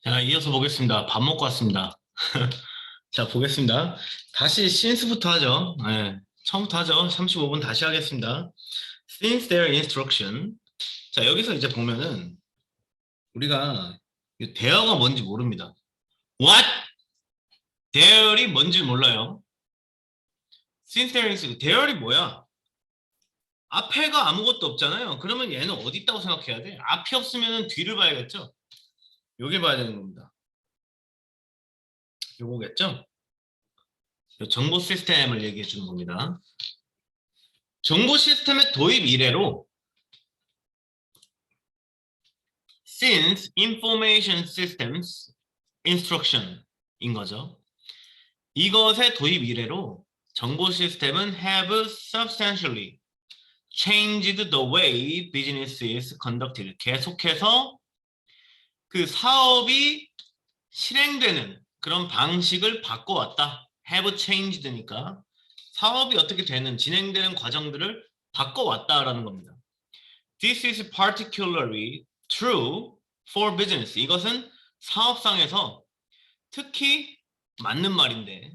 자, 이어서 보겠습니다. 밥 먹고 왔습니다. 자, 보겠습니다. 다시 since부터 하죠. 네, 처음부터 하죠. 35분 다시 하겠습니다. Since their instruction. 자, 여기서 이제 보면은 우리가 이 대어가 뭔지 모릅니다. What? 대열이 뭔지 몰라요. Since their instruction. 대열이 뭐야? 앞에가 아무것도 없잖아요. 그러면 얘는 어디 있다고 생각해야 돼? 앞이 없으면 뒤를 봐야겠죠? 여길 봐야 되는 겁니다. 요거겠죠? 정보 시스템을 얘기해 주는 겁니다. 정보 시스템의 도입 이래로 since information systems instruction인 거죠. 이것의 도입 이래로 정보 시스템은 have substantially changed the way business is conducted. 계속해서 그 사업이 실행되는 그런 방식을 바꿔왔다. have changed니까 사업이 어떻게 되는 진행되는 과정들을 바꿔왔다라는 겁니다. This is particularly true for business. 이것은 사업상에서 특히 맞는 말인데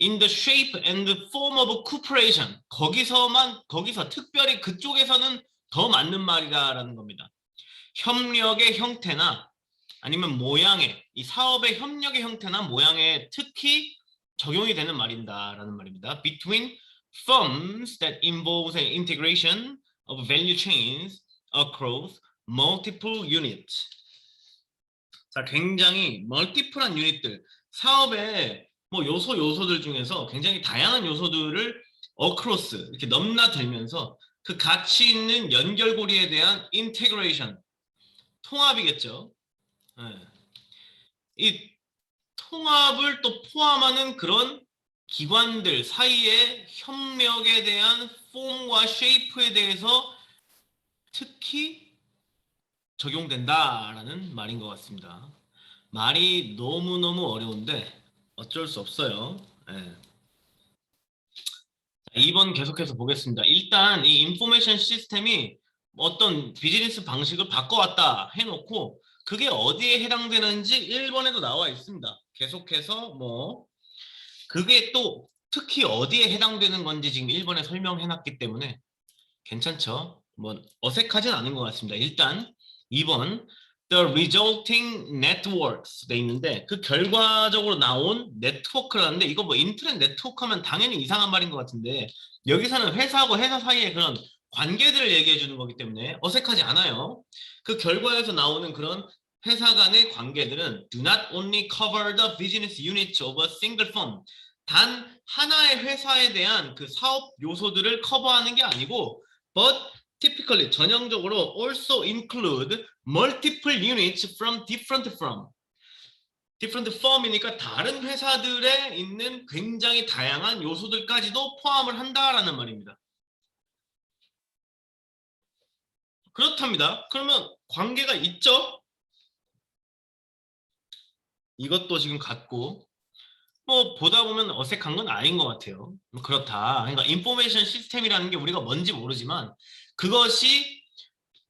in the shape and form of cooperation. 거기서 특별히 그쪽에서는 더 맞는 말이다라는 겁니다. 협력의 형태나 아니면 모양의 이 사업의 협력의 형태나 모양에 특히 적용이 되는 말인다라는 말입니다. Between firms that involves an integration of value chains across multiple units. 자, 굉장히 멀티플한 유닛들, 사업의 뭐 요소들 중에서 굉장히 다양한 요소들을 across 이렇게 넘나들면서 그 가치 있는 연결고리에 대한 인테그레이션, 통합이겠죠. 네. 이 통합을 또 포함하는 그런 기관들 사이의 협력에 대한 폼과 쉐이프에 대해서 특히 적용된다라는 말인 것 같습니다. 말이 너무너무 어려운데 어쩔 수 없어요. 네. 2번 계속해서 보겠습니다. 일단 이 인포메이션 시스템이 어떤 비즈니스 방식을 바꿔왔다 해놓고 그게 어디에 해당되는지 1번에도 나와 있습니다. 계속해서 뭐 그게 또 특히 어디에 해당되는 건지 지금 1번에 설명해놨기 때문에 괜찮죠? 뭐 어색하진 않은 것 같습니다. 일단 2번 The resulting networks 돼 있는데 그 결과적으로 나온 네트워크라는데 이거 뭐 인터넷 네트워크 하면 당연히 이상한 말인 것 같은데 여기서는 회사하고 회사 사이의 그런 관계들을 얘기해 주는 거기 때문에 어색하지 않아요. 그 결과에서 나오는 그런 회사 간의 관계들은 do not only cover the business units of a single firm. 단 하나의 회사에 대한 그 사업 요소들을 커버하는 게 아니고 but typically 전형적으로 also include multiple units from different firm. different firm이니까 다른 회사들에 있는 굉장히 다양한 요소들까지도 포함을 한다라는 말입니다. 그렇답니다. 그러면 관계가 있죠? 이것도 지금 같고 뭐 보다 보면 어색한 건 아닌 것 같아요. 그렇다. 그러니까 인포메이션 시스템이라는 게 우리가 뭔지 모르지만 그것이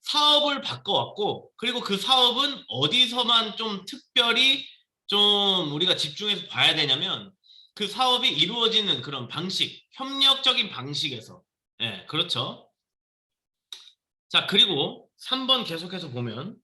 사업을 바꿔왔고 그리고 그 사업은 어디서만 좀 특별히 좀 우리가 집중해서 봐야 되냐면 그 사업이 이루어지는 그런 방식, 협력적인 방식에서 예, 그렇죠. 자, 그리고 3번 계속해서 보면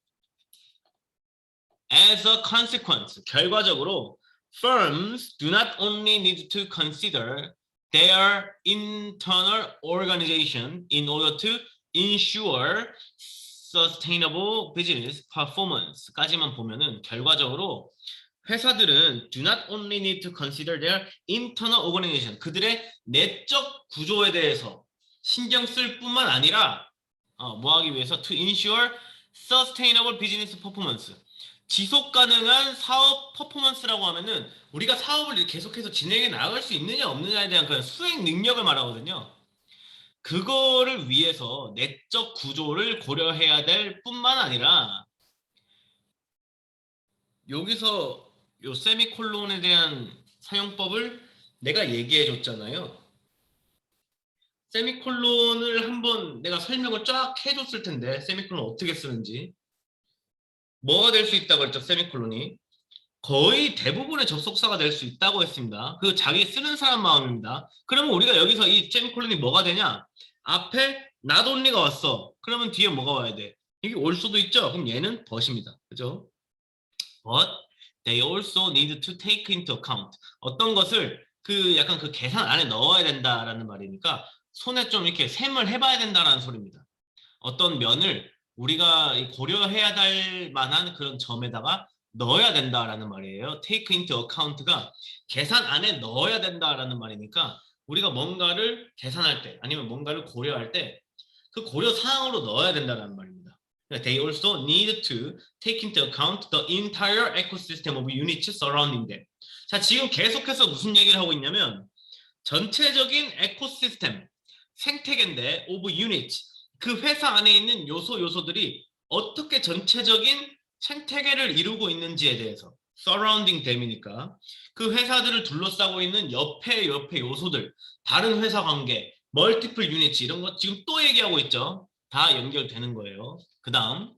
as a consequence, 결과적으로 firms do not only need to consider their internal organization in order to ensure sustainable business performance까지만 보면은 결과적으로 회사들은 do not only need to consider their internal organization 그들의 내적 구조에 대해서 신경 쓸 뿐만 아니라 뭐 하기 위해서 to ensure sustainable business performance 지속 가능한 사업 퍼포먼스라고 하면은 우리가 사업을 계속해서 진행해 나갈 수 있느냐 없느냐에 대한 그런 수행 능력을 말하거든요. 그거를 위해서 내적 구조를 고려해야 될 뿐만 아니라 여기서 요 세미콜론에 대한 사용법을 내가 얘기해 줬잖아요. 세미콜론을 한번 내가 설명을 쫙 해줬을 텐데 세미콜론 어떻게 쓰는지 뭐가 될 수 있다고 했죠? 세미콜론이 거의 대부분의 접속사가 될 수 있다고 했습니다. 그 자기 쓰는 사람 마음입니다. 그러면 우리가 여기서 이 세미콜론이 뭐가 되냐? 앞에 not only가 왔어. 그러면 뒤에 뭐가 와야 돼? 이게 올 수도 있죠. 그럼 얘는 but입니다. 그죠? But they also need to take into account. 어떤 것을 그 약간 그 계산 안에 넣어야 된다라는 말이니까 손에 좀 이렇게 셈을 해봐야 된다라는 소리입니다. 어떤 면을 우리가 고려해야 될 만한 그런 점에다가 넣어야 된다라는 말이에요. take into account가 계산 안에 넣어야 된다라는 말이니까 우리가 뭔가를 계산할 때 아니면 뭔가를 고려할 때 그 고려 사항으로 넣어야 된다는 말입니다. They also need to take into account the entire ecosystem of units surrounding them. 자, 지금 계속해서 무슨 얘기를 하고 있냐면 전체적인 에코시스템, 생태계인데 of units, 그 회사 안에 있는 요소들이 어떻게 전체적인 생태계를 이루고 있는지에 대해서 surrounding them이니까 그 회사들을 둘러싸고 있는 옆에 요소들, 다른 회사 관계, 멀티플 유닛 이런 거 지금 또 얘기하고 있죠. 다 연결되는 거예요. 그 다음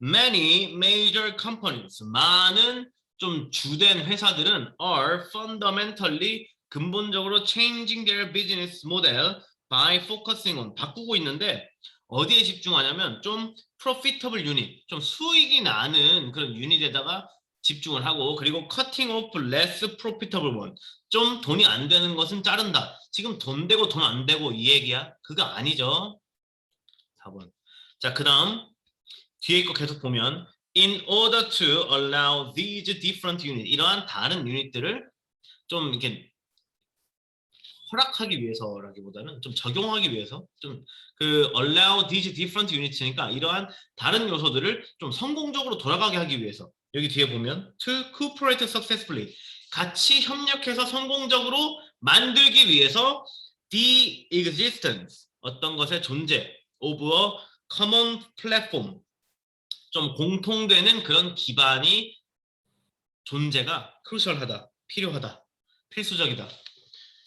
many major companies, 많은 좀 주된 회사들은 are fundamentally 근본적으로 changing their business model by focusing on 바꾸고 있는데 어디에 집중하냐면 좀 profitable unit, 좀 수익이 나는 그런 유닛에다가 집중을 하고 그리고 cutting off less profitable one, 좀 돈이 안 되는 것은 자른다. 지금 돈 되고 돈 안 되고 이 얘기야? 그거 아니죠. 4번. 자, 그 다음 뒤에 거 계속 보면 in order to allow these different units, 이러한 다른 유닛들을 좀 이렇게 허락하기 위해서라기보다는 좀 적용하기 위해서 좀 그 allow these different units니까 이러한 다른 요소들을 좀 성공적으로 돌아가게 하기 위해서 여기 뒤에 보면 to cooperate successfully, 같이 협력해서 성공적으로 만들기 위해서 the existence, 어떤 것의 존재 of a common platform, 좀 공통되는 그런 기반이 존재가 crucial하다, 필요하다, 필수적이다.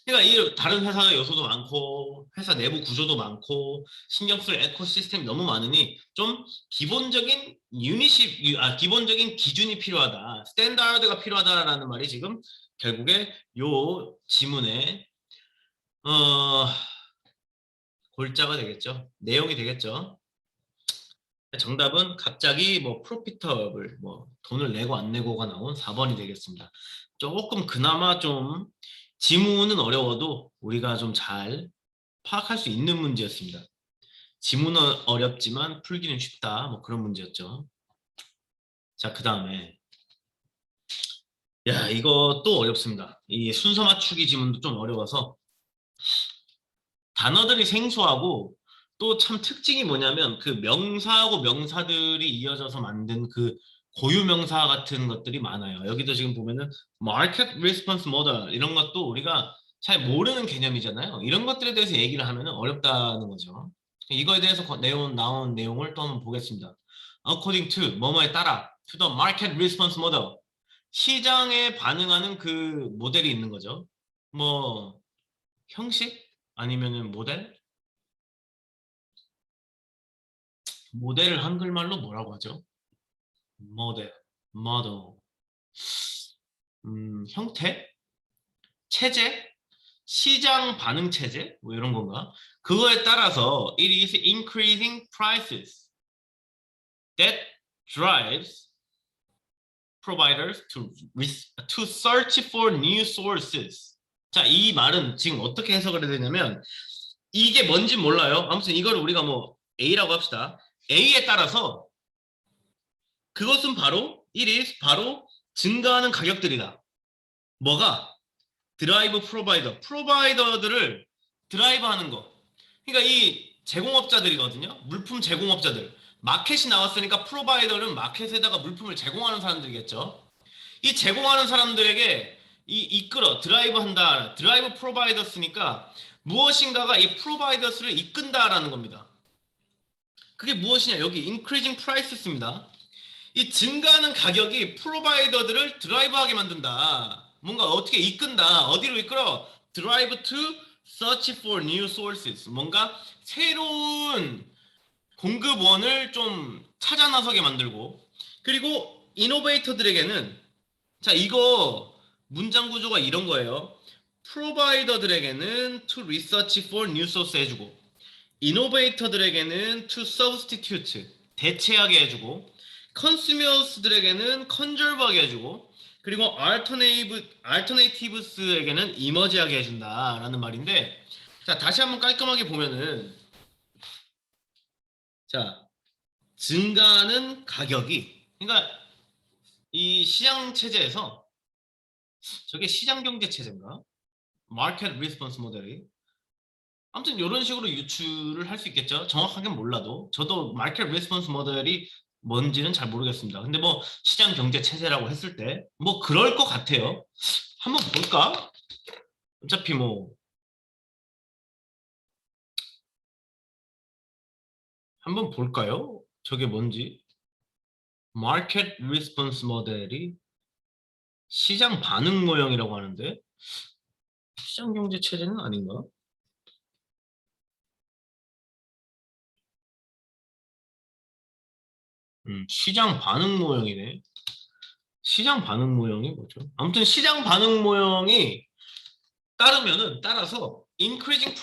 그러니까 이 다른 회사의 요소도 많고 회사 내부 구조도 많고 신경 쓸 에코시스템이 너무 많으니 좀 기본적인 기본적인 기준이 필요하다, 스탠다드가 필요하다라는 말이 지금 결국에 요 지문의 골자가 되겠죠. 내용이 되겠죠. 정답은 갑자기 뭐 프로피터블, 뭐 돈을 내고 안 내고가 나온 4번이 되겠습니다. 조금 그나마 좀 지문은 어려워도 우리가 좀 잘 파악할 수 있는 문제였습니다. 지문은 어렵지만 풀기는 쉽다, 뭐 그런 문제였죠. 자, 그 다음에 야, 이거 또 어렵습니다. 이 순서 맞추기 지문도 좀 어려워서 단어들이 생소하고 또 참 특징이 뭐냐면 그 명사하고 명사들이 이어져서 만든 그 고유 명사 같은 것들이 많아요. 여기도 지금 보면은 market response model 이런 것도 우리가 잘 모르는 개념이잖아요. 이런 것들에 대해서 얘기를 하면은 어렵다는 거죠. 이거에 대해서 나온 내용을 또 한번 보겠습니다. According to 뭐뭐에 따라 to the market response model, 시장에 반응하는 그 모델이 있는 거죠. 뭐 형식 아니면은 모델을 한글말로 뭐라고 하죠? 모델, 형태, 체제, 시장 반응 체제, 뭐 이런 건가? 그거에 따라서 it is increasing prices that drives providers to search for new sources. 자, 이 말은 지금 어떻게 해석을 해야 되냐면 이게 뭔지 몰라요. 아무튼 이걸 우리가 뭐 A라고 합시다. A에 따라서 그것은 바로 it is 바로 증가하는 가격들이다. 뭐가? 드라이브 프로바이더들을 드라이브하는 거. 그러니까 이 제공업자들이거든요. 물품 제공업자들. 마켓이 나왔으니까 프로바이더는 마켓에다가 물품을 제공하는 사람들이겠죠. 이 제공하는 사람들에게 이끌어 드라이브 한다. 드라이브 프로바이더스니까 무엇인가가 이 프로바이더스를 이끈다라는 겁니다. 그게 무엇이냐? 여기 increasing prices입니다. 이 증가하는 가격이 프로바이더들을 드라이브하게 만든다. 뭔가 어떻게 이끈다. 어디로 이끌어? Drive to search for new sources. 뭔가 새로운 공급원을 좀 찾아 나서게 만들고, 그리고 이노베이터들에게는, 자, 이거 문장 구조가 이런 거예요. 프로바이더들에게는 to research for new source 해주고, 이노베이터들에게는 to substitute 대체하게 해주고, 컨슈머스들에게는 conserve하게 해주고, 그리고 alternatives에게는 emerge하게 해준다라는 말인데, 자, 다시 한번 깔끔하게 보면은, 자, 증가하는 가격이, 그러니까 이 시장 체제에서, 저게 시장 경제 체제인가? 마켓 리스폰스 모델이, 아무튼 이런 식으로 유출을 할 수 있겠죠. 정확하게 몰라도 저도 마켓 리스폰스 모델이 뭔지는 잘 모르겠습니다. 근데 뭐 시장 경제 체제라고 했을 때 뭐 그럴 것 같아요. 한번 볼까? 어차피 뭐 한번 볼까요? 저게 뭔지. 마켓 리스폰스 모델이 시장 반응 모형이라고 하는데, 시장 경제 체제는 아닌가? 시장 반응 모형이네. 시장 반응 모형이 뭐죠? 아무튼 시장 반응 모형이 따라서 increasing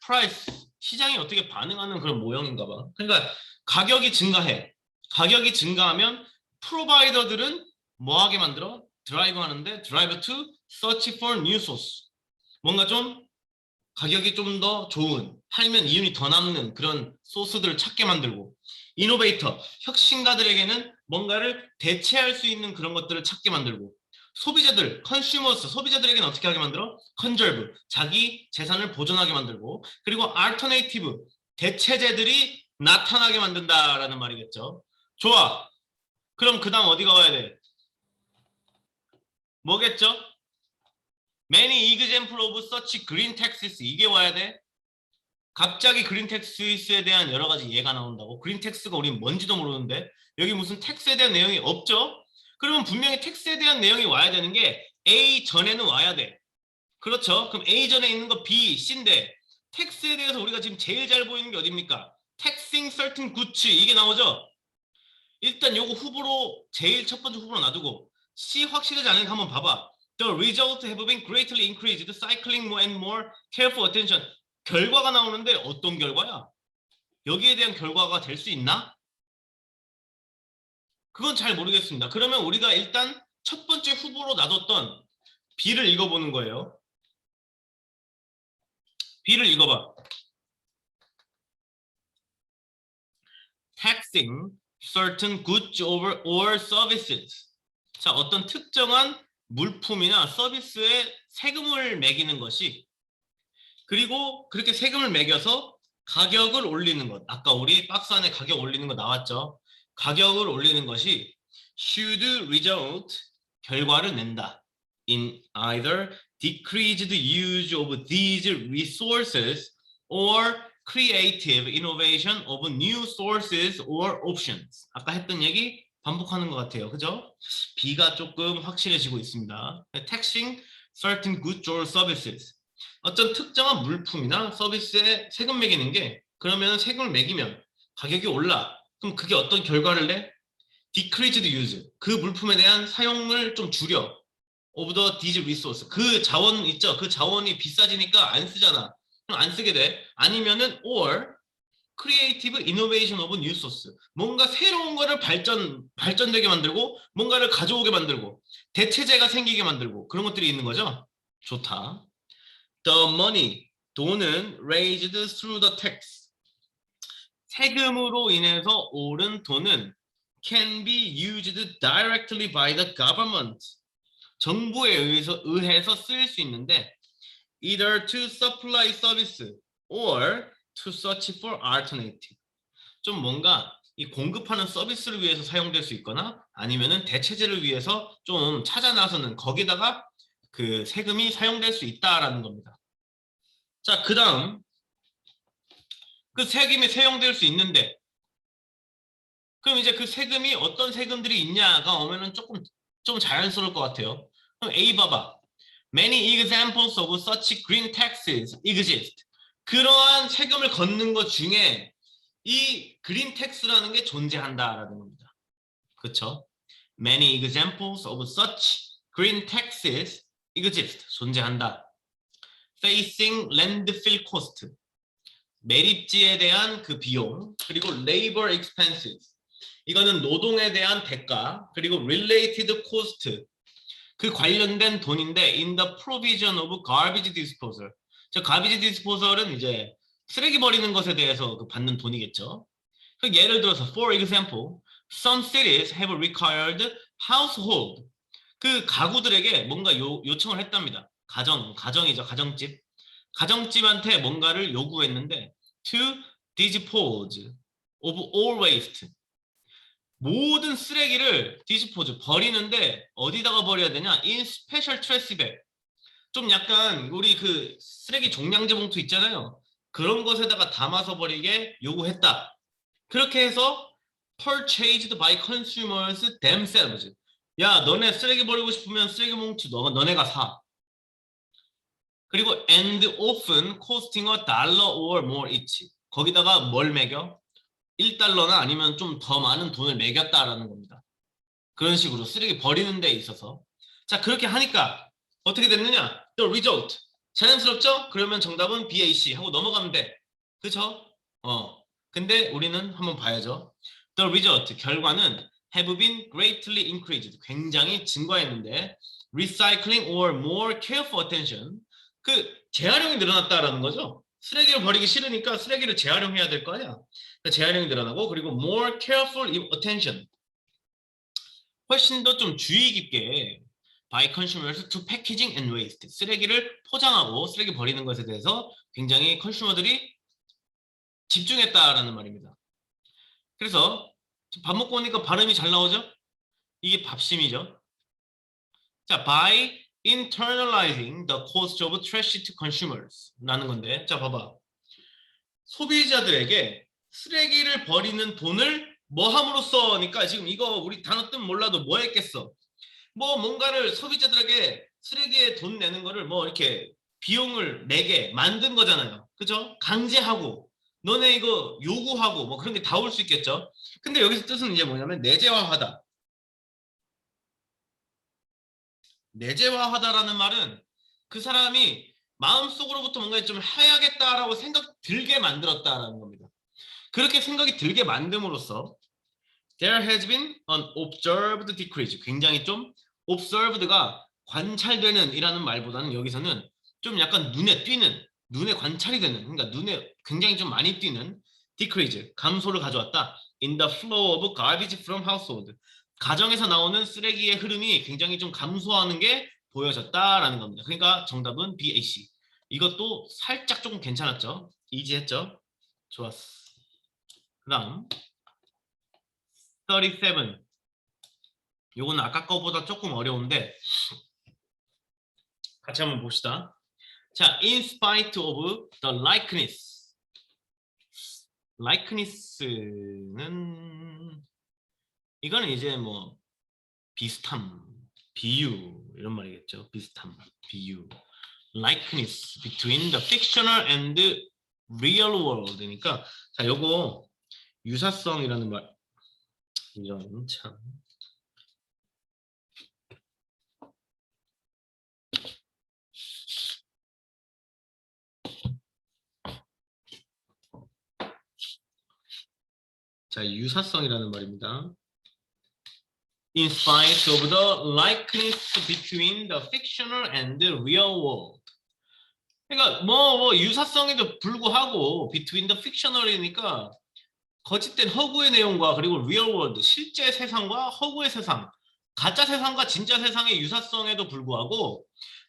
price 시장이 어떻게 반응하는 그런 모형인가 봐. 그러니까 가격이 증가해. 가격이 증가하면 프로바이더들은 뭐 하게 만들어? 드라이브 하는데 drive to search for new source. 뭔가 좀 가격이 좀 더 좋은, 팔면 이윤이 더 남는 그런 소스들을 찾게 만들고, 이노베이터, 혁신가들에게는 뭔가를 대체할 수 있는 그런 것들을 찾게 만들고, 소비자들, 컨슈머스, 소비자들에게는 어떻게 하게 만들어? 컨저브, 자기 재산을 보존하게 만들고, 그리고 알터네이티브, 대체제들이 나타나게 만든다라는 말이겠죠. 좋아. 그럼 그 다음 어디가 와야 돼? 뭐겠죠? Many example of such green taxes, 이게 와야 돼. 갑자기 그린 텍스에 대한 여러 가지 예가 나온다고? 그린 텍스가 우린 뭔지도 모르는데 여기 무슨 텍스에 대한 내용이 없죠? 그러면 분명히 텍스에 대한 내용이 와야 되는 게 A 전에는 와야 돼. 그렇죠? 그럼 A 전에 있는 거 B, C인데 텍스에 대해서 우리가 지금 제일 잘 보이는 게 어딥니까? Taxing certain goods, 이게 나오죠? 일단 요거 후보로, 제일 첫 번째 후보로 놔두고 C 확실하지 않으니까 한번 봐봐. The results have been greatly increased, cycling more and more careful attention. 결과가 나오는데 어떤 결과야? 여기에 대한 결과가 될 수 있나? 그건 잘 모르겠습니다. 그러면 우리가 일단 첫 번째 후보로 놔뒀던 B를 읽어보는 거예요. B를 읽어봐. Taxing certain goods or services. 자, 어떤 특정한 물품이나 서비스에 세금을 매기는 것이, 그리고 그렇게 세금을 매겨서 가격을 올리는 것. 아까 우리 박스 안에 가격 올리는 거 나왔죠. 가격을 올리는 것이 should result, 결과를 낸다. in either decreased use of these resources or creative innovation of new sources or options. 아까 했던 얘기 반복하는 것 같아요. 그죠? B가 조금 확실해지고 있습니다. Taxing certain goods or services. 어떤 특정한 물품이나 서비스에 세금 매기는 게, 그러면 세금을 매기면 가격이 올라. 그럼 그게 어떤 결과를 내? decreased use, 그 물품에 대한 사용을 좀 줄여. of the these resource, 그 자원 있죠? 그 자원이 비싸지니까 안 쓰잖아. 그럼 안 쓰게 돼. 아니면은 or creative innovation of new source, 뭔가 새로운 거를 발전되게 만들고 뭔가를 가져오게 만들고 대체제가 생기게 만들고 그런 것들이 있는 거죠. 좋다. The money, 돈은 raised through the tax, 세금으로 인해서 오른 돈은 can be used directly by the government, 정부에 의해서 쓰일 수 있는데 either to supply service or to search for alternative, 좀 뭔가 이 공급하는 서비스를 위해서 사용될 수 있거나 아니면은 대체제를 위해서 좀 찾아 나서는, 거기다가 그 세금이 사용될 수 있다라는 겁니다. 자, 그 다음 그 세금이 사용될 수 있는데, 그럼 이제 그 세금이 어떤 세금들이 있냐가 오면은 조금 좀 자연스러울 것 같아요. 그럼 A 봐봐. Many examples of such green taxes exist. 그러한 세금을 걷는 것 중에 이 그린 텍스라는 게 존재한다라는 겁니다. 그렇죠? Many examples of such green taxes exist. 존재한다. Facing landfill cost. 매립지에 대한 그 비용, 그리고 labor expenses. 이거는 노동에 대한 대가, 그리고 related cost. 그 관련된 돈인데 in the provision of garbage disposal. 저 garbage disposal은 이제 쓰레기 버리는 것에 대해서 그 받는 돈이겠죠. 그 예를 들어서 for example, some cities have required household. 그 가구들에게 뭔가 요청을 했답니다. 가정이죠. 가정집. 가정집한테 뭔가를 요구했는데 to dispose of all waste. 모든 쓰레기를 디스포즈 버리는데 어디다가 버려야 되냐? in special trash bag. 좀 약간 우리 그 쓰레기 종량제 봉투 있잖아요. 그런 것에다가 담아서 버리게 요구했다. 그렇게 해서 purchased by consumers themselves. 야, 너네 쓰레기 버리고 싶으면 쓰레기 봉투 너네가 사. 그리고 and often costing $1 or more each. 거기다가 뭘 매겨? 1달러나 아니면 좀 더 많은 돈을 매겼다라는 겁니다. 그런 식으로 쓰레기 버리는 데 있어서. 자, 그렇게 하니까 어떻게 됐느냐? The result. 자연스럽죠? 그러면 정답은 BAC 하고 넘어가면 돼. 그쵸? 근데 우리는 한번 봐야죠. The result. 결과는 have been greatly increased. 굉장히 증가했는데 recycling or more careful attention. 그 재활용이 늘어났다라는 거죠. 쓰레기를 버리기 싫으니까 쓰레기를 재활용해야 될 거 아니야. 그러니까 재활용이 늘어나고 그리고 more careful attention. 훨씬 더 좀 주의 깊게 by consumers to packaging and waste. 쓰레기를 포장하고 쓰레기 버리는 것에 대해서 굉장히 컨슈머들이 집중했다라는 말입니다. 그래서 밥 먹고 오니까 발음이 잘 나오죠? 이게 밥심이죠. 자, by internalizing the cost of trash to consumers 라는 건데, 자 봐봐. 소비자들에게 쓰레기를 버리는 돈을 뭐 함으로써니까 지금 이거 우리 단어 뜻 몰라도 뭐 했겠어? 뭐 뭔가를 소비자들에게 쓰레기에 돈 내는 거를 뭐 이렇게 비용을 내게 만든 거잖아요. 그죠? 강제하고 너네 이거 요구하고 뭐 그런 게 다 올 수 있겠죠. 근데 여기서 뜻은 이제 뭐냐면 내재화하다. 내재화하다라는 말은 그 사람이 마음속으로부터 뭔가 좀 해야겠다라고 생각 들게 만들었다라는 겁니다. 그렇게 생각이 들게 만듦으로써 there has been an observed decrease. 굉장히 좀 observed가 관찰되는 이라는 말보다는 여기서는 좀 약간 눈에 띄는, 눈에 관찰이 되는, 그러니까 눈에 굉장히 좀 많이 띄는 decrease, 감소를 가져왔다. in the flow of garbage from household. 가정에서 나오는 쓰레기의 흐름이 굉장히 좀 감소하는 게 보여졌다라는 겁니다. 그러니까 정답은 BAC. 이것도 살짝 조금 괜찮았죠? 이지했죠? 좋았어. 그 다음 37. 요거는 아까 거보다 조금 어려운데 같이 한번 봅시다. 자, in spite of the likeness. likeness는 이거는 이제 뭐 비슷함, 비유 이런 말이겠죠. 비슷함, 비유. likeness between the fictional and the real world니까 자, 요거 유사성이라는 말 이런 참 자, 유사성이라는 말입니다. In spite of the likeness between the fictional and the real world. 그러니까 뭐 유사성에도 불구하고 between the fictional이니까 거짓된 허구의 내용과 그리고 real world, 실제 세상과 허구의 세상, 가짜 세상과 진짜 세상의 유사성에도 불구하고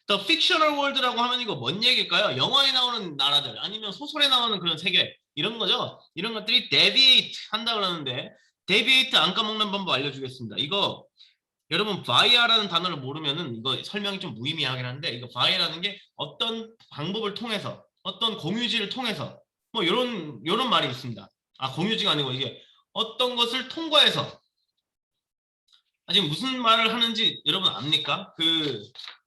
the fictional world라고 하면 이거 뭔 얘기일까요? 영화에 나오는 나라들 아니면 소설에 나오는 그런 세계 이런 거죠. 이런 것들이 deviate 한다 그러는데 deviate 안 까먹는 방법 알려주겠습니다. 이거 여러분 via라는 단어를 모르면은 이거 설명이 좀 무의미하긴 한데 이거 via라는 게 어떤 방법을 통해서 어떤 공유지를 통해서 뭐 이런 말이 있습니다. 아, 공유지가 아니고 이게 어떤 것을 통과해서 지금 무슨 말을 하는지 여러분 압니까? 그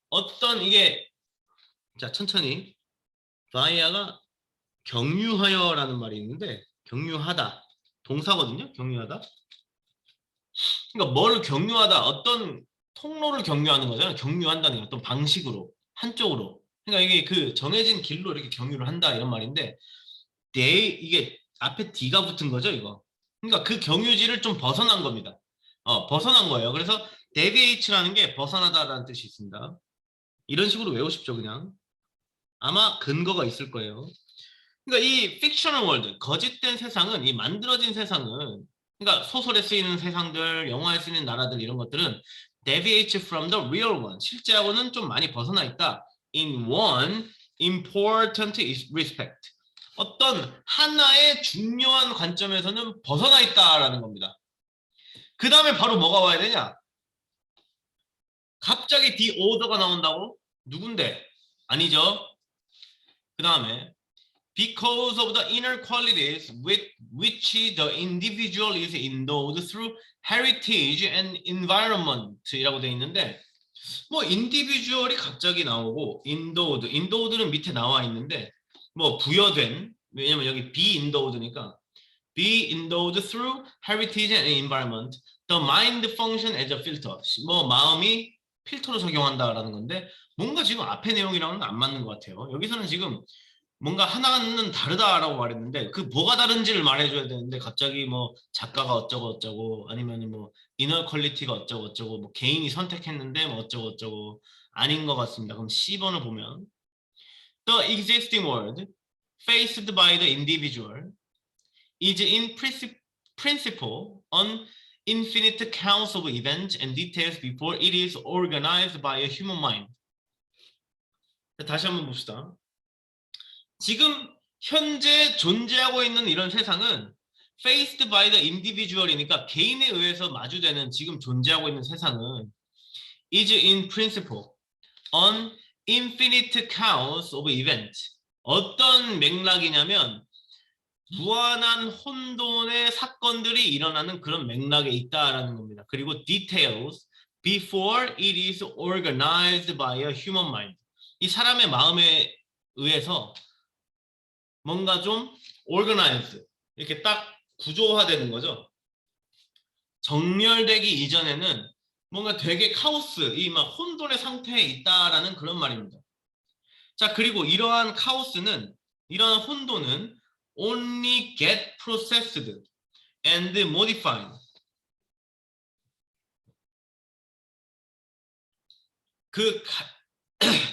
어떤 이게 자 동사거든요. 경유하다. 그러니까 뭘 경유하다, 어떤 통로를 경유하는 거잖아요. 경유한다는 게 어떤 방식으로, 한쪽으로. 그러니까 이게 그 정해진 길로 이렇게 경유를 한다 이런 말인데, 이게 앞에 D가 붙은 거죠, 이거. 그러니까 그 경유지를 좀 벗어난 겁니다. 벗어난 거예요. 그래서 deviate라는 게 벗어나다라는 뜻이 있습니다. 이런 식으로 외우십시오, 그냥. 아마 근거가 있을 거예요. 그러니까 이 fictional world, 거짓된 세상은, 이 만들어진 세상은, 그러니까 소설에 쓰이는 세상들, 영화에 쓰이는 나라들 이런 것들은 deviate from the real one, 실제하고는 좀 많이 벗어나 있다. In one important respect, 어떤 하나의 중요한 관점에서는 벗어나 있다라는 겁니다. 그 다음에 바로 뭐가 와야 되냐? 갑자기 the order가 나온다고? 누군데? 아니죠. 그 다음에 because of the inner qualities with which the individual is endowed through heritage and environment 이라고 되어 있는데, 뭐 individual이 갑자기 나오고 endowed는 밑에 나와 있는데, 뭐 부여된, 왜냐면 여기 be endowed니까 be endowed through heritage and environment, the mind function as a filter, 뭐 마음이 필터로 작용한다라는 건데, 뭔가 지금 앞에 내용이랑은 안 맞는 것 같아요. 여기서는 지금 뭔가 하나는 다르다라고 말했는데, 그 뭐가 다른지를 말해줘야 되는데 갑자기 뭐 작가가 어쩌고 어쩌고, 아니면 뭐 이너 퀄리티가 어쩌고 어쩌고, 뭐 개인이 선택했는데 뭐 어쩌고 어쩌고, 아닌 것 같습니다. 그럼 C번을 보면 The existing world faced by the individual is in principle an infinite chaos of events and details before it is organized by a human mind. 다시 한번 봅시다. 지금 현재 존재하고 있는 이런 세상은 faced by the individual이니까 개인에 의해서 마주되는 지금 존재하고 있는 세상은 is in principle an infinite chaos of events. 어떤 맥락이냐면 무한한 혼돈의 사건들이 일어나는 그런 맥락에 있다라는 겁니다. 그리고 details before it is organized by a human mind. 이 사람의 마음에 의해서 뭔가 좀 organize, 이렇게 딱 구조화되는 거죠. 정렬되기 이전에는 뭔가 되게 카오스, 이 막 혼돈의 상태에 있다라는 그런 말입니다. 자, 그리고 이러한 카오스는, 이러한 혼돈은 only get processed and modified.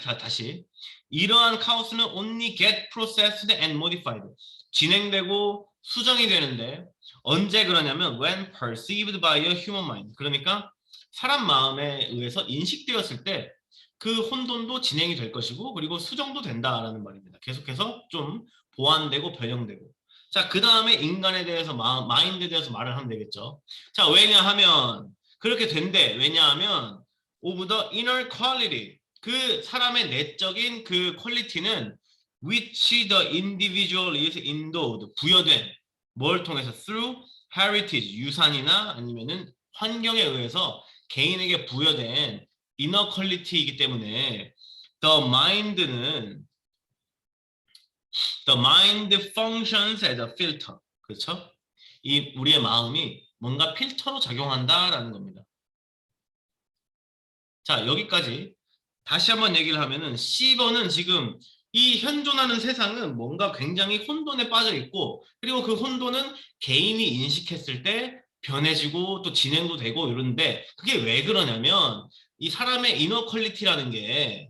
자, 다시. 이러한 카오스는 only get processed and modified. 진행되고 수정이 되는데 언제 그러냐면 when perceived by a human mind. 그러니까 사람 마음에 의해서 인식되었을 때 그 혼돈도 진행이 될 것이고, 그리고 수정도 된다라는 말입니다. 계속해서 좀 보완되고 변형되고. 자, 그 다음에 인간에 대해서 마인드에 대해서 말을 하면 되겠죠. 자, 왜냐하면 그렇게 된대. 왜냐하면 of the inner quality, 그 사람의 내적인 그 퀄리티는 which the individual is endowed, 부여된, 뭘 통해서 through heritage, 유산이나 아니면은 환경에 의해서 개인에게 부여된 inner quality이기 때문에 the mind functions as a filter. 그렇죠? 이 우리의 마음이 뭔가 필터로 작용한다라는 겁니다. 자, 여기까지 다시 한번 얘기를 하면은 C번은 지금 이 현존하는 세상은 뭔가 굉장히 혼돈에 빠져 있고, 그리고 그 혼돈은 개인이 인식했을 때 변해지고 또 진행도 되고 이러는데, 그게 왜 그러냐면 이 사람의 이너 퀄리티라는 게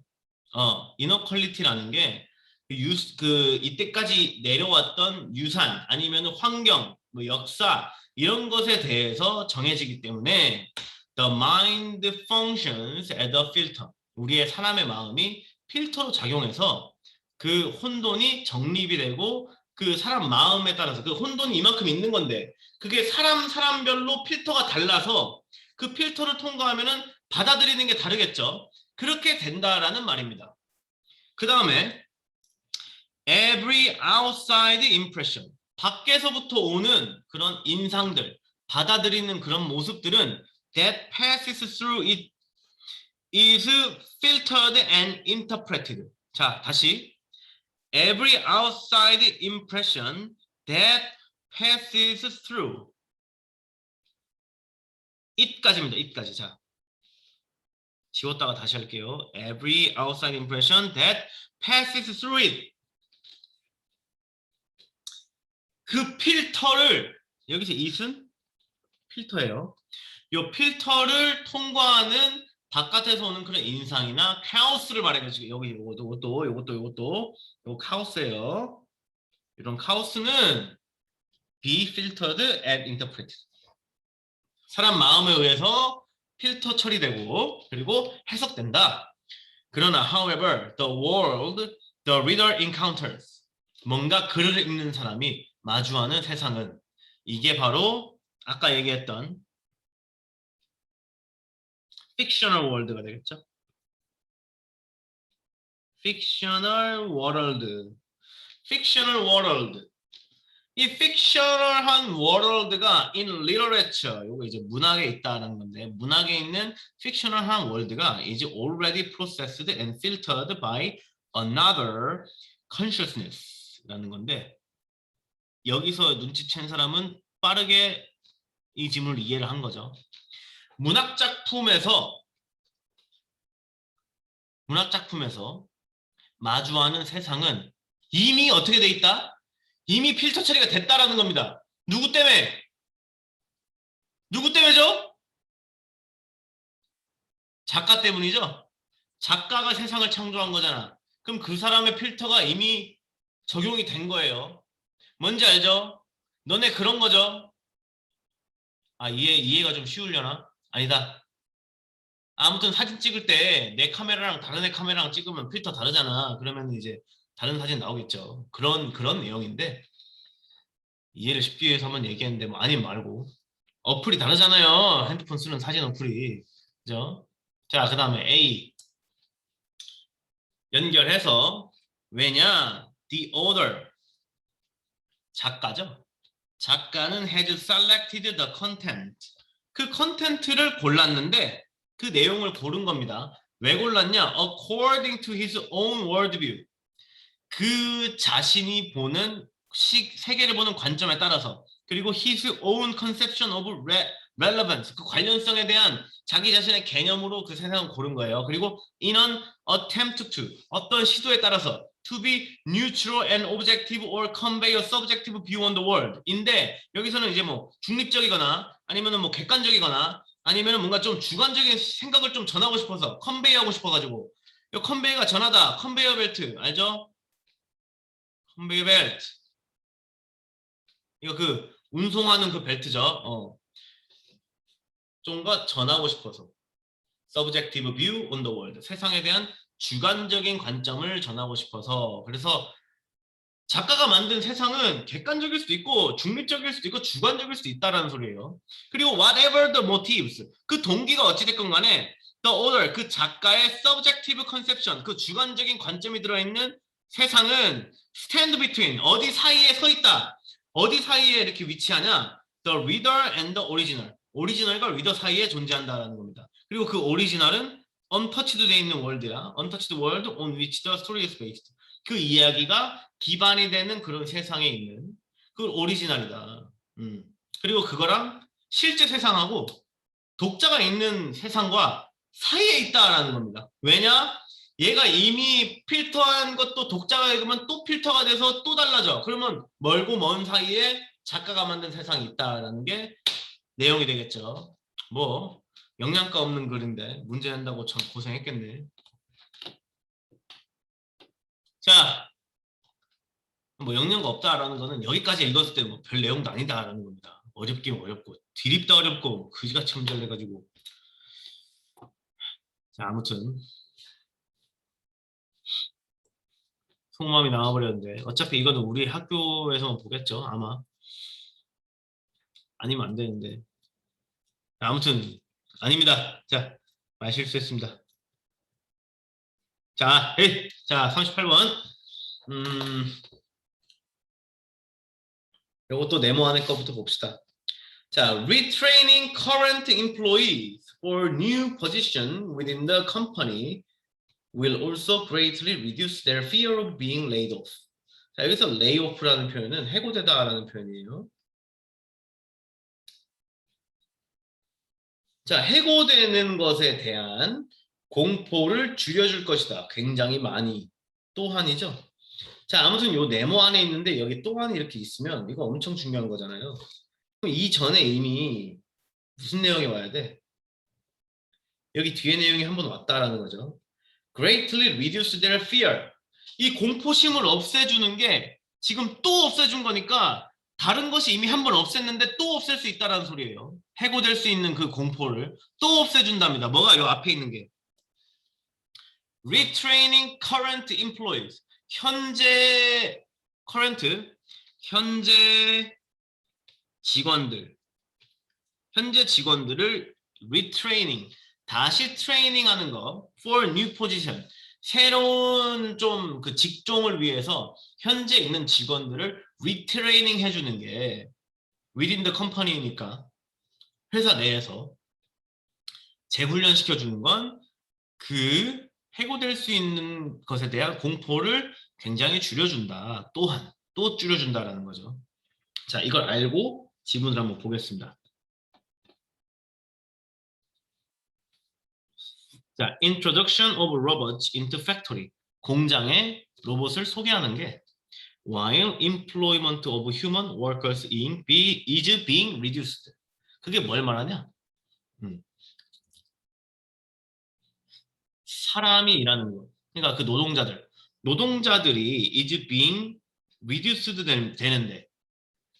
이때까지 내려왔던 유산 아니면 환경, 뭐 역사 이런 것에 대해서 정해지기 때문에 the mind functions as a filter. 우리의 사람의 마음이 필터로 작용해서 그 혼돈이 정립이 되고, 그 사람 마음에 따라서 그 혼돈이 이만큼 있는 건데 그게 사람별로 필터가 달라서 그 필터를 통과하면은 받아들이는 게 다르겠죠. 그렇게 된다라는 말입니다. 그 다음에 every outside impression, 밖에서부터 오는 그런 인상들, 받아들이는 그런 모습들은 that passes through it is filtered and interpreted. 자, 다시. Every outside impression that passes through. it까지입니다. it까지. 자, 지웠다가 다시 할게요. Every outside impression that passes through it. 그 필터를 여기서 it은 필터예요. 이 필터를 통과하는 바깥에서 오는 그런 인상이나 카오스를 말해가지고 여기 요것도 카오스예요. 이런 카오스는 be filtered and interpreted. 사람 마음에 의해서 필터 처리되고 그리고 해석된다. 그러나 however the world the reader encounters 뭔가 글을 읽는 사람이 마주하는 세상은 이게 바로 아까 얘기했던 fictional world가 되겠죠. fictional world. fictional world. 이 fictional한 world가 in literature, 요거 이제 문학에 있다는 건데 문학에 있는 fictional한 world가 is already processed and filtered by another consciousness라는 건데 여기서 눈치챈 사람은 빠르게 이 지문을 이해를 한 거죠. 문학 작품에서 마주하는 세상은 이미 어떻게 돼 있다? 이미 필터 처리가 됐다라는 겁니다. 누구 때문에? 누구 때문에죠? 작가 때문이죠? 작가가 세상을 창조한 거잖아. 그럼 그 사람의 필터가 이미 적용이 된 거예요. 뭔지 알죠? 너네 그런 거죠? 아, 이해가 좀 쉬우려나? 아니다. 아무튼 사진 찍을 때 내 카메라랑 다른 애 카메라랑 찍으면 필터 다르잖아. 그러면 이제 다른 사진 나오겠죠. 그런 내용인데 이해를 쉽게 위해서 한번 얘기했는데 뭐 아니면 말고 어플이 다르잖아요. 핸드폰 쓰는 사진 어플이. 그죠? 자, 그 다음에 A 연결해서 왜냐? The author 작가죠. 작가는 has selected the content. 그 컨텐츠를 골랐는데 그 내용을 고른 겁니다. 왜 골랐냐? According to his own worldview. 그 자신이 보는 세계를 보는 관점에 따라서 그리고 his own conception of relevance. 그 관련성에 대한 자기 자신의 개념으로 그 세상을 고른 거예요. 그리고 in an attempt to 어떤 시도에 따라서 to be neutral and objective or convey a subjective view on the world. 인데 여기서는 이제 뭐 중립적이거나 아니면은 뭐 객관적이거나 아니면은 뭔가 좀 주관적인 생각을 좀 전하고 싶어서 컨베이하고 싶어가지고 이 컨베이가 전하다. 컨베이어 벨트 알죠? 컨베이어 벨트 이거 그 운송하는 그 벨트죠. 좀더 전하고 싶어서 subjective view on the world. 세상에 대한 주관적인 관점을 전하고 싶어서 그래서 작가가 만든 세상은 객관적일 수도 있고 중립적일 수도 있고 주관적일 수도 있다라는 소리예요. 그리고 whatever the motives 그 동기가 어찌됐건 간에 the author 그 작가의 subjective conception 그 주관적인 관점이 들어있는 세상은 stand between 어디 사이에 서 있다. 어디 사이에 이렇게 위치하냐? The reader and the original. 오리지널과 리더 사이에 존재한다라는 겁니다. 그리고 그 오리지널은 untouched 돼 있는 월드야. untouched world on which the story is based. 그 이야기가 기반이 되는 그런 세상에 있는 그 오리지널이다. 그리고 그거랑 실제 세상하고 독자가 있는 세상과 사이에 있다라는 겁니다. 왜냐? 얘가 이미 필터한 것도 독자가 읽으면 또 필터가 돼서 또 달라져. 그러면 멀고 먼 사이에 작가가 만든 세상이 있다라는 게 내용이 되겠죠. 뭐 영양가 없는 글인데 문제 낸다고 참 고생했겠네. 자, 뭐 영양가 없다라는 거는 여기까지 읽었을 때 뭐 별 내용도 아니다라는 겁니다. 어렵긴 어렵고 드립도 어렵고 그지같이 문제를 가지고. 자, 아무튼 속마음이 나와버렸는데 어차피 이거는 우리 학교에서만 보겠죠 아마. 아니면 안 되는데. 아무튼 아닙니다. 자, 말 실수했습니다. 자, 자 38번. 이것도 네모 안에 거부터 봅시다. 자, retraining current employees for new position within the company will also greatly reduce their fear of being laid off. 자, 여기서 lay off라는 표현은 해고되다라는 표현이에요. 자, 해고되는 것에 대한 공포를 줄여줄 것이다. 굉장히 많이. 또한이죠. 자, 아무튼 요 네모 안에 있는데 여기 또한이 이렇게 있으면 이거 엄청 중요한 거잖아요. 그럼 이 전에 이미 무슨 내용이 와야 돼? 여기 뒤에 내용이 한번 왔다라는 거죠. Greatly reduce their fear. 이 공포심을 없애주는 게 지금 또 없애준 거니까 다른 것이 이미 한번 없앴는데 또 없앨 수 있다라는 소리예요. 해고될 수 있는 그 공포를 또 없애준답니다. 뭐가 요 앞에 있는 게 retraining current employees. 현재 current 현재 직원들 현재 직원들을 retraining 다시 트레이닝하는 거 for new position 새로운 좀 그 직종을 위해서 현재 있는 직원들을 리트레이닝 해주는 게 within the company니까 회사 내에서 재훈련 시켜주는 건 그 해고될 수 있는 것에 대한 공포를 굉장히 줄여준다. 또한 또 줄여준다라는 거죠. 자, 이걸 알고 지문을 한번 보겠습니다. 자, Introduction of Robots into Factory. 공장에 로봇을 소개하는 게 while employment of human workers is being reduced. 그게 뭘 말하냐? 사람이 일하는 거. 그러니까 그 노동자들이 is being reduced 되는데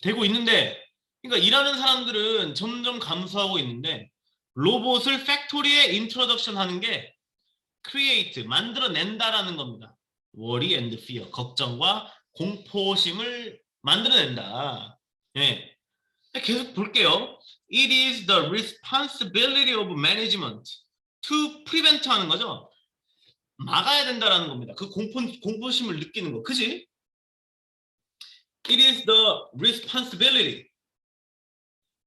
되고 있는데 그러니까 일하는 사람들은 점점 감소하고 있는데 로봇을 팩토리에 인트로덕션 하는 게 create, 만들어낸다라는 겁니다. worry and fear, 걱정과 공포심을 만들어낸다. 예. 계속 볼게요. It is the responsibility of management to prevent 하는 거죠. 막아야 된다라는 겁니다. 그 공포심을 느끼는 거. 그지? It is the responsibility.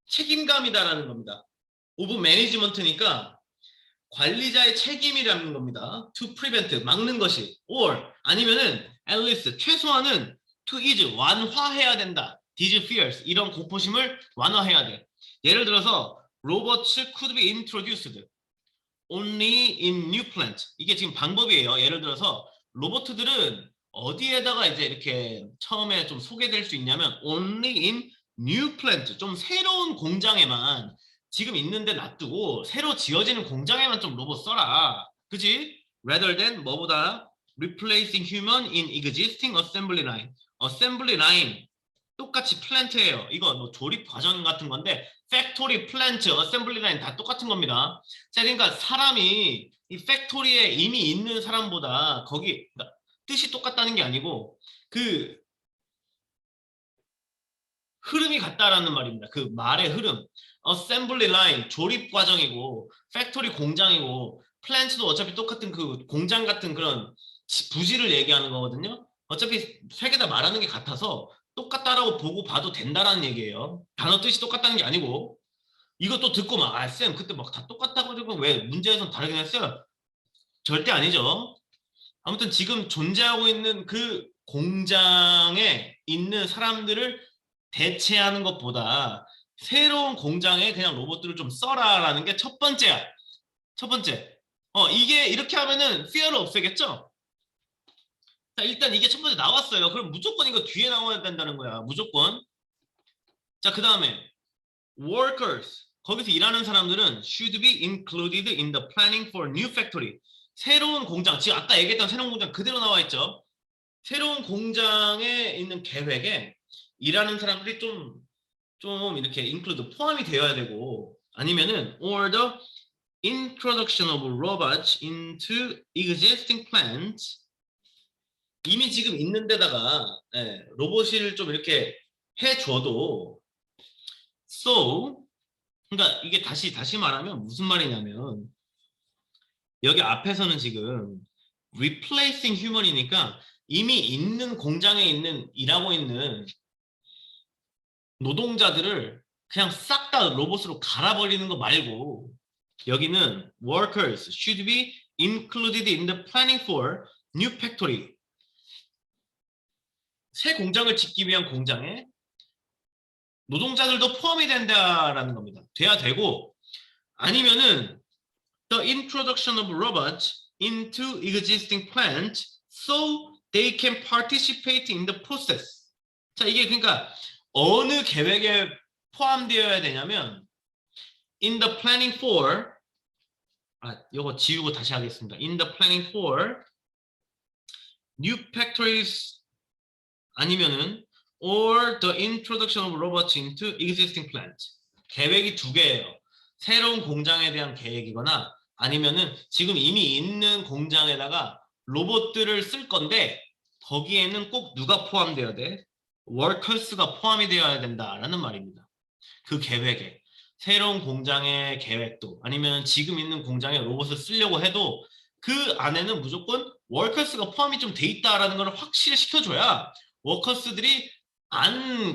책임감이다라는 겁니다. of management니까 관리자의 책임이라는 겁니다. To prevent, 막는 것이. Or 아니면은 at least, 최소한은 to ease, 완화해야 된다. These fears, 이런 공포심을 완화해야 돼. 예를 들어서 robots could be introduced only in new plant. 이게 지금 방법이에요. 예를 들어서 로봇들은 어디에다가 이제 이렇게 처음에 좀 소개될 수 있냐면 only in new plant. 좀 새로운 공장에만 지금 있는데 놔두고 새로 지어지는 공장에만 좀 로봇 써라. 그지? Rather than 뭐보다 replacing human in existing assembly line. assembly line 똑같이 플랜트예요. 이거 뭐 조립 과정 같은 건데 팩토리, 플랜트, 어셈블리 라인 다 똑같은 겁니다. 자, 그러니까 사람이 이 팩토리에 이미 있는 사람보다 거기 그러니까 뜻이 똑같다는 게 아니고 그 흐름이 같다라는 말입니다. 그 말의 흐름. 어셈블리 라인 조립 과정이고 팩토리 공장이고 플랜트도 어차피 똑같은 그 공장 같은 그런 부지를 얘기하는 거거든요. 어차피 세 개 다 말하는 게 같아서 똑같다라고 보고 봐도 된다라는 얘기예요. 단어 뜻이 똑같다는 게 아니고 이것도 듣고 막 아, 쌤 그때 막 다 똑같다고 그러고 왜 문제에선 다르긴 했어요? 절대 아니죠. 아무튼 지금 존재하고 있는 그 공장에 있는 사람들을 대체하는 것보다 새로운 공장에 그냥 로봇들을 좀 써라라는 게 첫 번째야. 첫 번째. 이게 이렇게 하면은 fear를 없애겠죠? 자, 일단 이게 첫 번째 나왔어요. 그럼 무조건 이거 뒤에 나와야 된다는 거야. 무조건. 자, 그 다음에 workers. 거기서 일하는 사람들은 should be included in the planning for new factory. 새로운 공장. 지금 아까 얘기했던 새로운 공장 그대로 나와 있죠. 새로운 공장에 있는 계획에 일하는 사람들이 좀 이렇게 include 포함이 되어야 되고 아니면은 or the introduction of robots into existing plants. 이미 지금 있는 데다가 로봇을 좀 이렇게 해줘도 so 그러니까 이게 다시 말하면 무슨 말이냐면 여기 앞에서는 지금 replacing human이니까 이미 있는 공장에 있는 일하고 있는 노동자들을 그냥 싹 다 로봇으로 갈아버리는 거 말고 여기는 workers should be included in the planning for new factory. 새 공장을 짓기 위한 공장에 노동자들도 포함이 된다라는 겁니다. 돼야 되고 아니면은 the introduction of robots into existing plants so they can participate in the process. 자, 이게 그러니까 어느 계획에 포함되어야 되냐면 in the planning for 이거 지우고 다시 하겠습니다. in the planning for new factories 아니면은 or the introduction of robots into existing plants. 계획이 두 개예요. 새로운 공장에 대한 계획이거나 아니면은 지금 이미 있는 공장에다가 로봇들을 쓸 건데 거기에는 꼭 누가 포함되어야 돼? workers가 포함이 되어야 된다라는 말입니다. 그 계획에 새로운 공장의 계획도 아니면 지금 있는 공장에 로봇을 쓰려고 해도 그 안에는 무조건 workers가 포함이 좀 돼 있다라는 걸 확실히 시켜줘야 워커스들이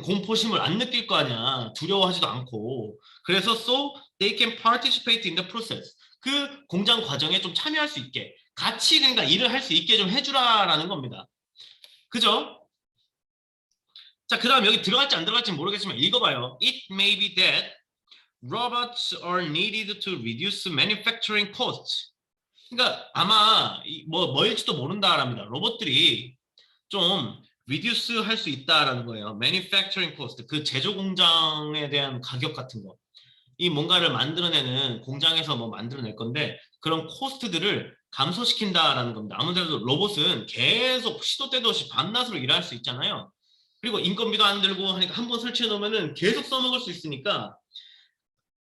공포심을 안 느낄 거 아니야. 두려워하지도 않고. 그래서 so they can participate in the process. 그 공장 과정에 좀 참여할 수 있게 같이 그러니까 일을 할 수 있게 좀 해주라라는 겁니다. 그죠? 자, 그 다음 여기 들어갈지 안 들어갈지 모르겠지만 읽어봐요. It may be that robots are needed to reduce manufacturing costs. 그러니까 아마 뭐일지도 모른다랍니다. 로봇들이 좀 reduce 할 수 있다라는 거예요. manufacturing cost, 그 제조 공장에 대한 가격 같은 거. 이 뭔가를 만들어내는 공장에서 뭐 만들어낼 건데 그런 코스트들을 감소시킨다라는 겁니다. 아무래도 로봇은 계속 시도 때도 없이 밤낮으로 일할 수 있잖아요. 그리고 인건비도 안 들고 하니까 한번 설치해 놓으면은 계속 써먹을 수 있으니까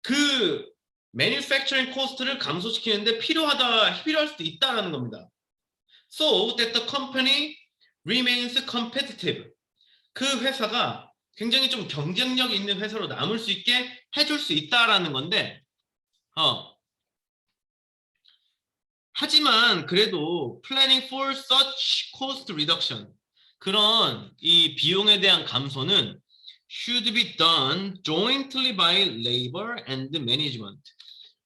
그 manufacturing cost를 감소시키는데 필요할 수도 있다라는 겁니다. So that the company remains competitive. 그 회사가 굉장히 좀 경쟁력 있는 회사로 남을 수 있게 해줄 수 있다라는 건데, 하지만 그래도 planning for such cost reduction, 그런 이 비용에 대한 감소는 should be done jointly by labor and management.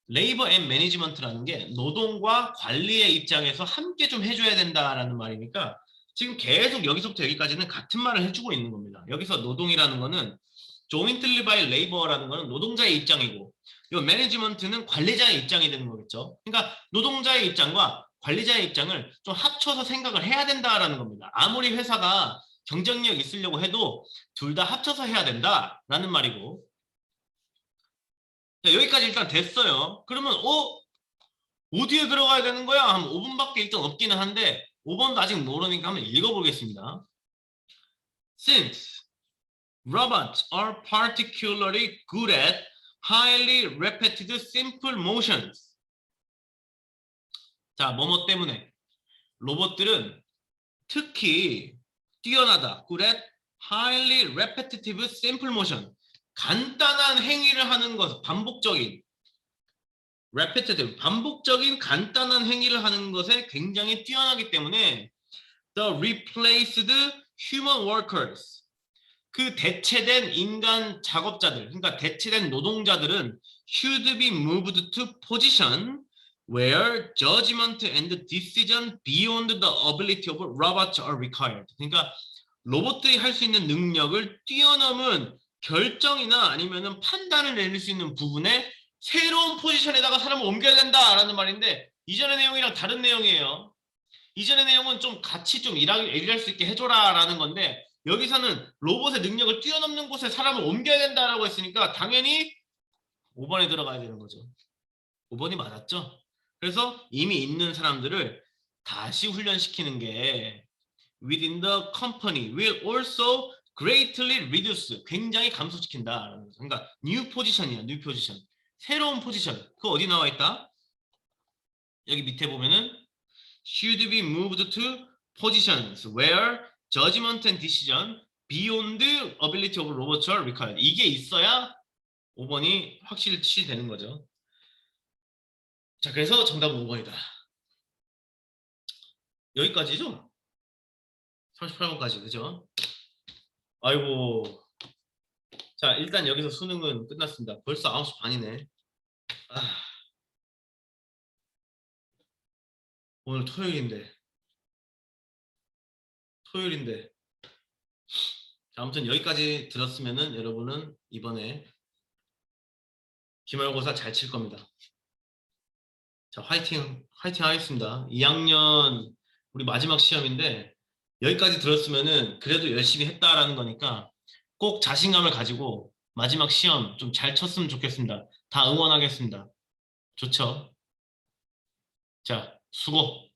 레이버 앤 매니지먼트라는 게 노동과 관리의 입장에서 함께 좀 해줘야 된다라는 말이니까 지금 계속 여기서부터 여기까지는 같은 말을 해주고 있는 겁니다. 여기서 노동이라는 거는 jointly by labor라는 거는 노동자의 입장이고 이 매니지먼트는 관리자의 입장이 되는 거겠죠. 그러니까 노동자의 입장과 관리자의 입장을 좀 합쳐서 생각을 해야 된다라는 겁니다. 아무리 회사가 경쟁력 있으려고 해도 둘 다 합쳐서 해야 된다라는 말이고 자, 여기까지 일단 됐어요. 그러면 어디에 들어가야 되는 거야? 한 5분밖에 일단 없기는 한데 5번도 아직 모르니까 한번 읽어보겠습니다. Since robots are particularly good at highly repeated simple motions. 자, 뭐뭐 때문에 로봇들은 특히 뛰어나다. good at highly repetitive simple motion. 간단한 행위를 하는 것, 반복적인 repetitive, 반복적인 간단한 행위를 하는 것에 굉장히 뛰어나기 때문에 the replaced human workers, 그 대체된 인간 작업자들, 그러니까 대체된 노동자들은 should be moved to position where judgment and decision beyond the ability of robots are required. 그러니까 로봇들이 할 수 있는 능력을 뛰어넘은 결정이나 아니면은 판단을 내릴 수 있는 부분에 새로운 포지션에다가 사람을 옮겨야 된다라는 말인데 이전의 내용이랑 다른 내용이에요. 이전의 내용은 좀 같이 좀 일할 수 있게 해줘라라는 건데 여기서는 로봇의 능력을 뛰어넘는 곳에 사람을 옮겨야 된다라고 했으니까 당연히 5번에 들어가야 되는 거죠. 5번이 맞았죠? 그래서 이미 있는 사람들을 다시 훈련시키는 게 within the company will also greatly reduce, 굉장히 감소시킨다. 그러니까 new position이야, new position. 새로운 포지션. 그거 어디 나와 있다? 여기 밑에 보면은 should be moved to positions where judgment and decision beyond the ability of robots are required. 이게 있어야 5번이 확실시 되는 거죠. 자, 그래서 정답은 5번이다. 여기까지죠? 38번까지, 그죠? 아이고. 자, 일단 여기서 수능은 끝났습니다. 벌써 9시 반이네. 오늘 토요일인데. 자, 아무튼 여기까지 들었으면은 여러분은 이번에 기말고사 잘 칠 겁니다. 자, 화이팅 하겠습니다. 2학년 우리 마지막 시험인데 여기까지 들었으면은 그래도 열심히 했다라는 거니까 꼭 자신감을 가지고 마지막 시험 좀 잘 쳤으면 좋겠습니다. 다 응원하겠습니다. 좋죠? 자, 수고.